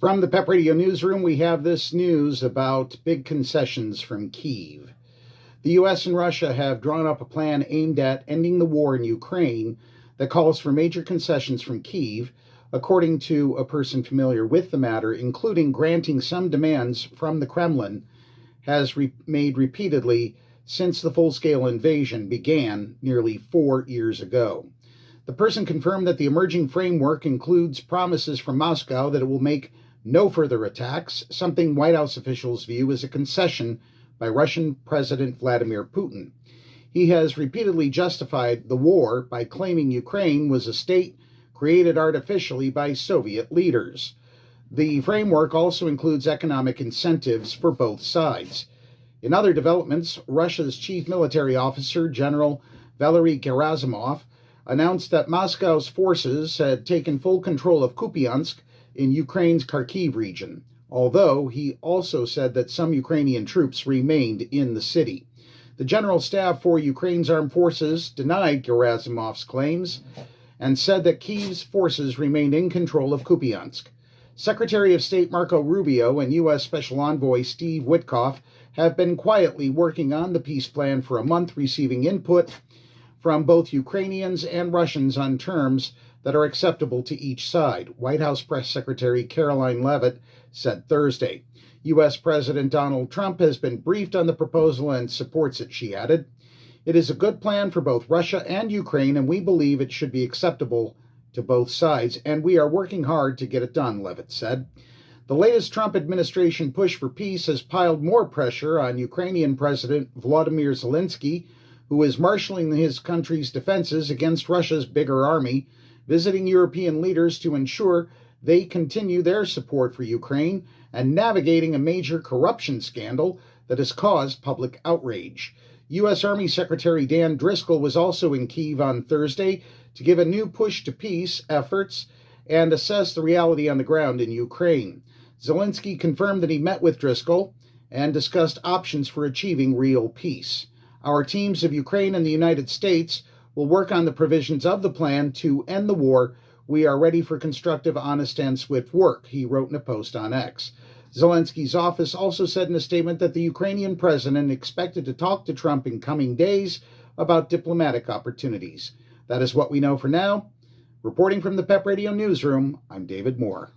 From the PEP Radio Newsroom, we have this news about big concessions from Kyiv. The U.S. and Russia have drawn up a plan aimed at ending the war in Ukraine that calls for major concessions from Kyiv, according to a person familiar with the matter, including granting some demands from the Kremlin, has made repeatedly since the full-scale invasion began nearly 4 years ago. The person confirmed that the emerging framework includes promises from Moscow that it will make no further attacks, something White House officials view as a concession by Russian President Vladimir Putin. He has repeatedly justified the war by claiming Ukraine was a state created artificially by Soviet leaders. The framework also includes economic incentives for both sides. In other developments, Russia's chief military officer, General Valery Gerasimov, announced that Moscow's forces had taken full control of Kupiansk in Ukraine's Kharkiv region, although he also said that some Ukrainian troops remained in the city. The General Staff for Ukraine's armed forces denied Gerasimov's claims and said that Kyiv's forces remained in control of Kupiansk. Secretary of State Marco Rubio and U.S. Special Envoy Steve Witkoff have been quietly working on the peace plan for a month, receiving input from both Ukrainians and Russians on terms that are acceptable to each side, White House Press Secretary Karoline Leavitt said Thursday. U.S. President Donald Trump has been briefed on the proposal and supports it, she added. It is a good plan for both Russia and Ukraine, and we believe it should be acceptable to both sides, and we are working hard to get it done, Leavitt said. The latest Trump administration push for peace has piled more pressure on Ukrainian President Volodymyr Zelensky, who is marshaling his country's defenses against Russia's bigger army, visiting European leaders to ensure they continue their support for Ukraine, and navigating a major corruption scandal that has caused public outrage. U.S. Army Secretary Dan Driscoll was also in Kyiv on Thursday to give a new push to peace efforts and assess the reality on the ground in Ukraine. Zelensky confirmed that he met with Driscoll and discussed options for achieving real peace. Our teams of Ukraine and the United States will work on the provisions of the plan to end the war. We are ready for constructive, honest, and swift work, he wrote in a post on X. Zelensky's office also said in a statement that the Ukrainian president expected to talk to Trump in coming days about diplomatic opportunities. That is what we know for now. Reporting from the PEP Radio Newsroom, I'm David Moore.